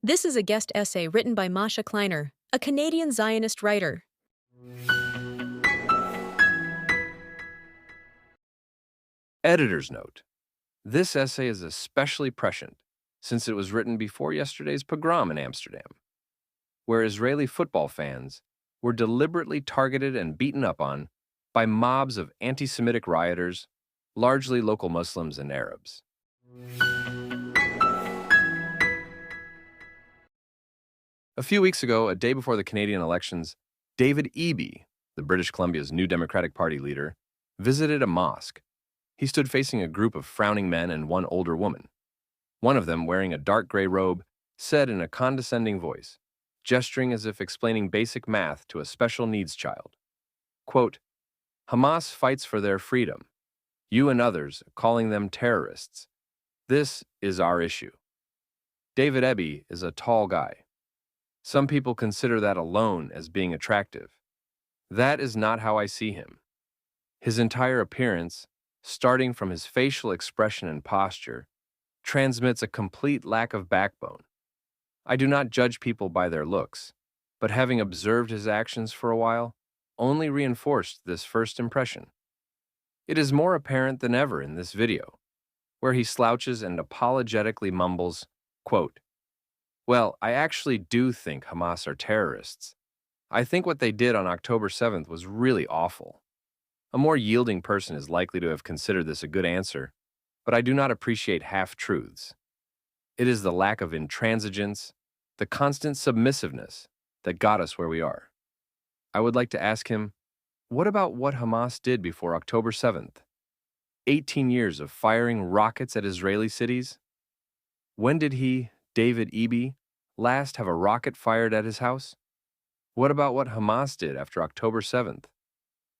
This is a guest essay written by Masha Kleiner, a Canadian Zionist writer. Editor's note. This essay is especially prescient since it was written before yesterday's pogrom in Amsterdam, where Israeli football fans were deliberately targeted and beaten up on by mobs of anti-Semitic rioters, largely local Muslims and Arabs. A few weeks ago, a day before the Canadian elections, David Eby, the British Columbia's New Democratic Party leader, visited a mosque. He stood facing a group of frowning men and one older woman. One of them, wearing a dark gray robe, said in a condescending voice, gesturing as if explaining basic math to a special needs child, quote, "Hamas fights for their freedom. You and others calling them terrorists. This is our issue." David Eby is a tall guy. Some people consider that alone as being attractive. That is not how I see him. His entire appearance, starting from his facial expression and posture, transmits a complete lack of backbone. I do not judge people by their looks, but having observed his actions for a while, only reinforced this first impression. It is more apparent than ever in this video, where he slouches and apologetically mumbles, quote, "Well, I actually do think Hamas are terrorists. I think what they did on October 7th was really awful." A more yielding person is likely to have considered this a good answer, but I do not appreciate half-truths. It is the lack of intransigence, the constant submissiveness that got us where we are. I would like to ask him, what about what Hamas did before October 7th? 18 years of firing rockets at Israeli cities? When did he, David Eby, last have a rocket fired at his house? What about what Hamas did after October 7th?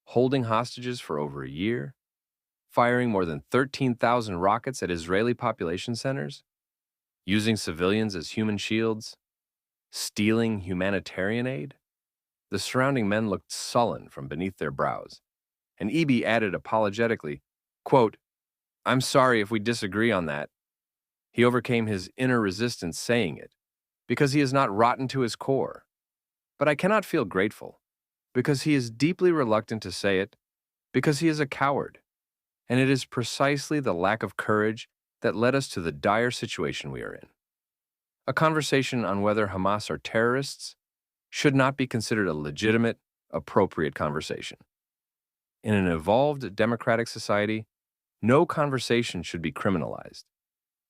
Holding hostages for over a year? Firing more than 13,000 rockets at Israeli population centers? Using civilians as human shields? Stealing humanitarian aid? The surrounding men looked sullen from beneath their brows, and Eby added apologetically, quote, "I'm sorry if we disagree on that." He overcame his inner resistance saying it, because he is not rotten to his core. But I cannot feel grateful, because he is deeply reluctant to say it, because he is a coward. And it is precisely the lack of courage that led us to the dire situation we are in. A conversation on whether Hamas are terrorists should not be considered a legitimate, appropriate conversation. In an evolved democratic society, no conversation should be criminalized.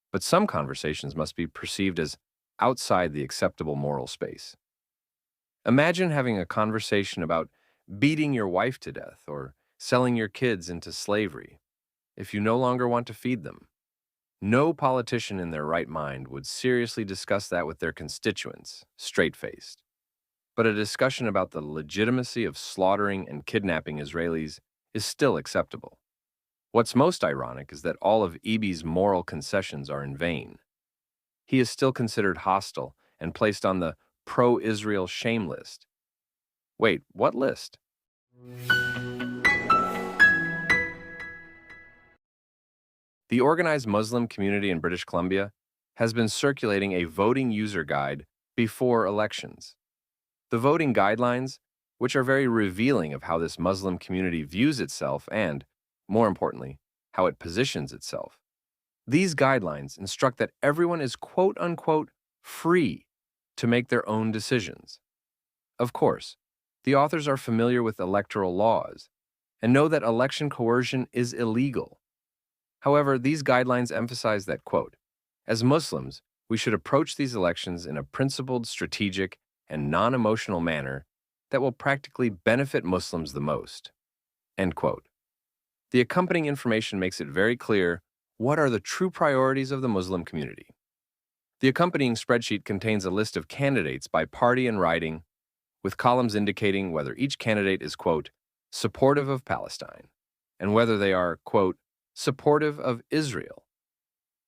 But some conversations must be perceived as outside the acceptable moral space. Imagine having a conversation about beating your wife to death or selling your kids into slavery if you no longer want to feed them. No politician in their right mind would seriously discuss that with their constituents, straight-faced. But a discussion about the legitimacy of slaughtering and kidnapping Israelis is still acceptable. What's most ironic is that all of Eby's moral concessions are in vain. He is still considered hostile and placed on the pro-Israel shame list. Wait, what list? The organized Muslim community in British Columbia has been circulating a voting user guide before elections. The voting guidelines, which are very revealing of how this Muslim community views itself and, more importantly, how it positions itself. These guidelines instruct that everyone is quote-unquote free to make their own decisions. Of course, the authors are familiar with electoral laws and know that election coercion is illegal. However, these guidelines emphasize that, quote, "As Muslims, we should approach these elections in a principled, strategic, and non-emotional manner that will practically benefit Muslims the most," end quote. The accompanying information makes it very clear what are the true priorities of the Muslim community. The accompanying spreadsheet contains a list of candidates by party and riding, with columns indicating whether each candidate is, quote, "supportive of Palestine," and whether they are, quote, "supportive of Israel."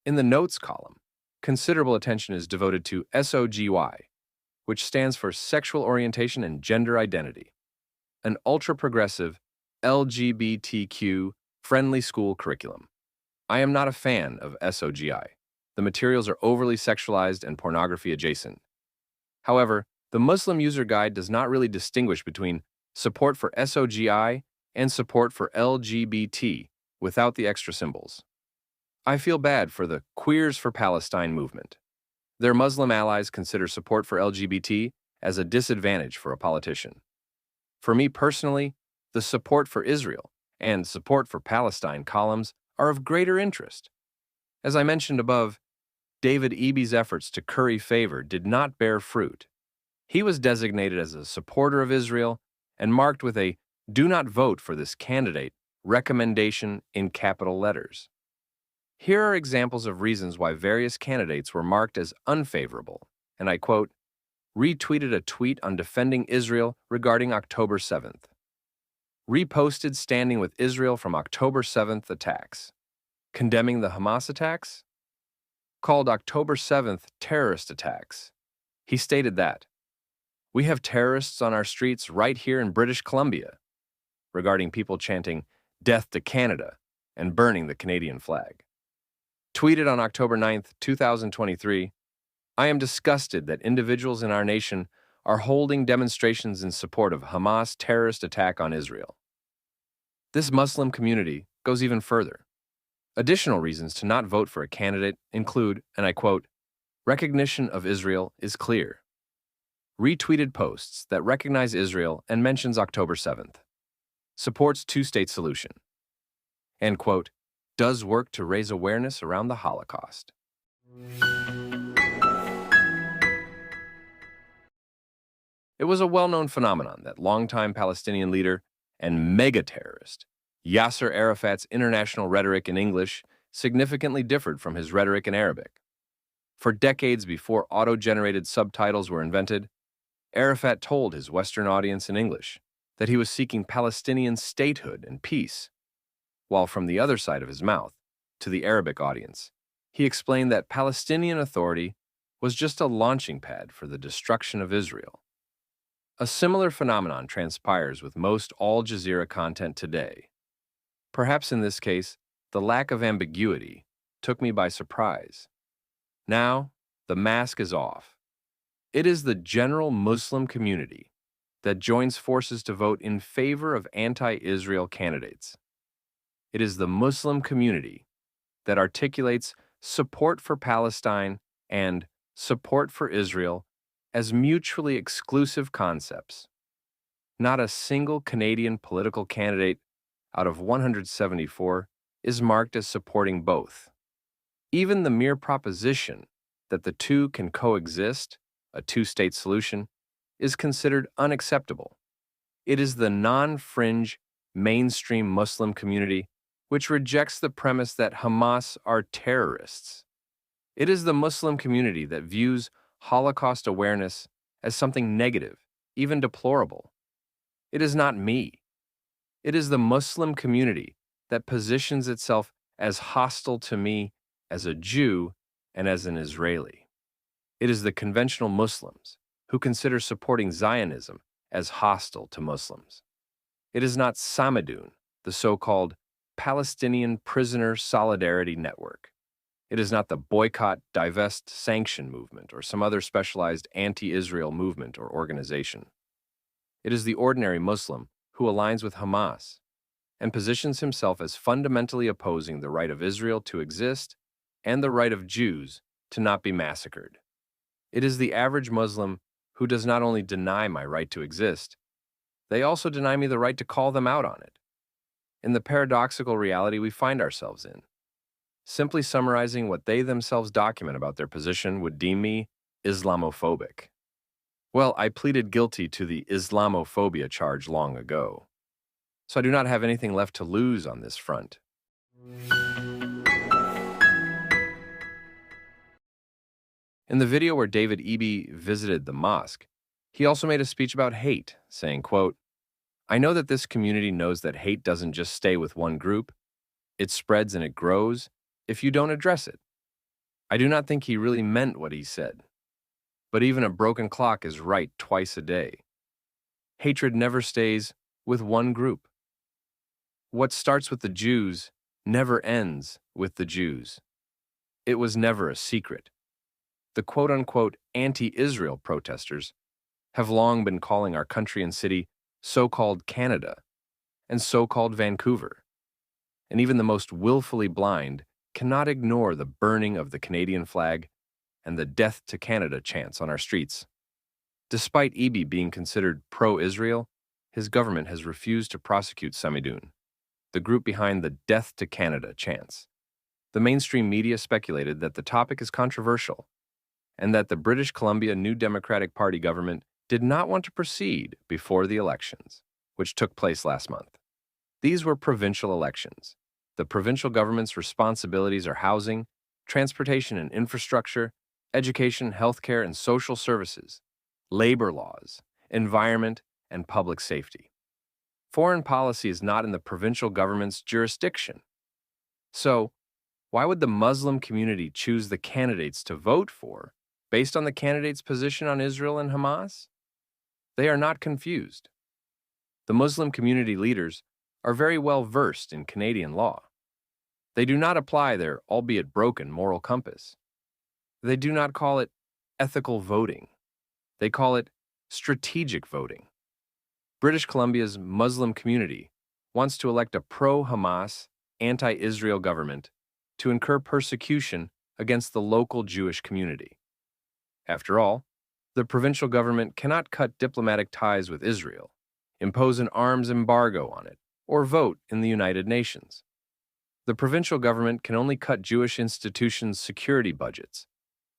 In the notes column, considerable attention is devoted to SOGY, which stands for Sexual Orientation and Gender Identity, an ultra-progressive LGBTQ-friendly school curriculum. I am not a fan of SOGI. the materials are overly sexualized and pornography adjacent. However, the Muslim User Guide does not really distinguish between support for SOGI and support for LGBT without the extra symbols. I feel bad for the Queers for Palestine movement. Their Muslim allies consider support for LGBT as a disadvantage for a politician. For me personally, the support for Israel and support for Palestine columns are of greater interest. As I mentioned above, David Eby's efforts to curry favor did not bear fruit. He was designated as a supporter of Israel and marked with a "Do not vote for this candidate" recommendation in capital letters. Here are examples of reasons why various candidates were marked as unfavorable, and I quote, retweeted a tweet on defending Israel regarding October 7th. Reposted standing with Israel from October 7th attacks. Condemning the Hamas attacks? Called October 7th terrorist attacks. He stated that, "We have terrorists on our streets right here in British Columbia," regarding people chanting "Death to Canada" and burning the Canadian flag. Tweeted on October 9th, 2023, "I am disgusted that individuals in our nation are holding demonstrations in support of Hamas' terrorist attack on Israel." This Muslim community goes even further. Additional reasons to not vote for a candidate include, and I quote, "Recognition of Israel is clear." Retweeted posts that recognize Israel and mentions October 7th. Supports two-state solution. And quote, "Does work to raise awareness around the Holocaust." It was a well-known phenomenon that longtime Palestinian leader and mega-terrorist Yasser Arafat's international rhetoric in English significantly differed from his rhetoric in Arabic. For decades before auto-generated subtitles were invented, Arafat told his Western audience in English that he was seeking Palestinian statehood and peace, while from the other side of his mouth, to the Arabic audience, he explained that Palestinian Authority was just a launching pad for the destruction of Israel. A similar phenomenon transpires with most Al Jazeera content today. Perhaps in this case, the lack of ambiguity took me by surprise. Now, the mask is off. It is the general Muslim community that joins forces to vote in favor of anti-Israel candidates. It is the Muslim community that articulates support for Palestine and support for Israel as mutually exclusive concepts. Not a single Canadian political candidate out of 174 is marked as supporting both. Even the mere proposition that the two can coexist, a two-state solution, is considered unacceptable. It is the non-fringe, mainstream Muslim community which rejects the premise that Hamas are terrorists. It is the Muslim community that views Holocaust awareness as something negative, even deplorable. It is not me. It is the Muslim community that positions itself as hostile to me as a Jew and as an Israeli. It is the conventional Muslims who consider supporting Zionism as hostile to Muslims. It is not Samadun, the so-called Palestinian Prisoner Solidarity Network. It is not the boycott, divest, sanction movement or some other specialized anti-Israel movement or organization. It is the ordinary Muslim who aligns with Hamas and positions himself as fundamentally opposing the right of Israel to exist and the right of Jews to not be massacred. It is the average Muslim who does not only deny my right to exist, they also deny me the right to call them out on it. In the paradoxical reality we find ourselves in, simply summarizing what they themselves document about their position would deem me Islamophobic. Well, I pleaded guilty to the Islamophobia charge long ago, so I do not have anything left to lose on this front. In the video where David Eby visited the mosque, he also made a speech about hate, saying, quote, "I know that this community knows that hate doesn't just stay with one group. It spreads and it grows if you don't address it." I do not think he really meant what he said. But even a broken clock is right twice a day. Hatred never stays with one group. What starts with the Jews never ends with the Jews. It was never a secret. The quote-unquote anti-Israel protesters have long been calling our country and city so-called Canada and so-called Vancouver. And even the most willfully blind cannot ignore the burning of the Canadian flag and the Death to Canada chants on our streets. Despite Eby being considered pro-Israel, his government has refused to prosecute Samidoun, the group behind the Death to Canada chants. The mainstream media speculated that the topic is controversial and that the British Columbia New Democratic Party government did not want to proceed before the elections, which took place last month. These were provincial elections. The provincial government's responsibilities are housing, transportation and infrastructure, education, healthcare and social services, labor laws, environment, and public safety. Foreign policy is not in the provincial government's jurisdiction. So, why would the Muslim community choose the candidates to vote for based on the candidates' position on Israel and Hamas? They are not confused. The Muslim community leaders are very well versed in Canadian law. They do not apply their, albeit broken, moral compass. They do not call it ethical voting. They call it strategic voting. British Columbia's Muslim community wants to elect a pro-Hamas, anti-Israel government to incur persecution against the local Jewish community. After all, the provincial government cannot cut diplomatic ties with Israel, impose an arms embargo on it, or vote in the United Nations. The provincial government can only cut Jewish institutions' security budgets,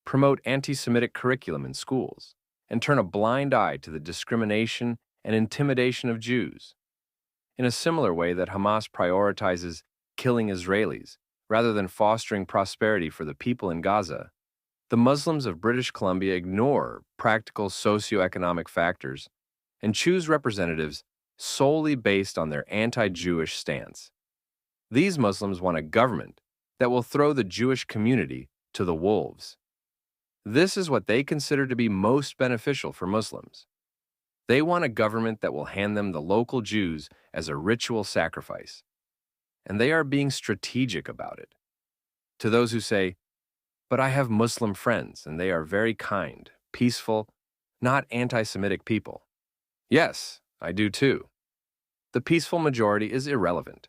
promote anti-Semitic curriculum in schools, and turn a blind eye to the discrimination and intimidation of Jews. In a similar way that Hamas prioritizes killing Israelis rather than fostering prosperity for the people in Gaza, the Muslims of British Columbia ignore practical socioeconomic factors and choose representatives solely based on their anti-Jewish stance. These Muslims want a government that will throw the Jewish community to the wolves. This is what they consider to be most beneficial for Muslims. They want a government that will hand them the local Jews as a ritual sacrifice, and they are being strategic about it. To those who say, "But I have Muslim friends, and they are very kind, peaceful, not anti-Semitic people." Yes, I do too. The peaceful majority is irrelevant.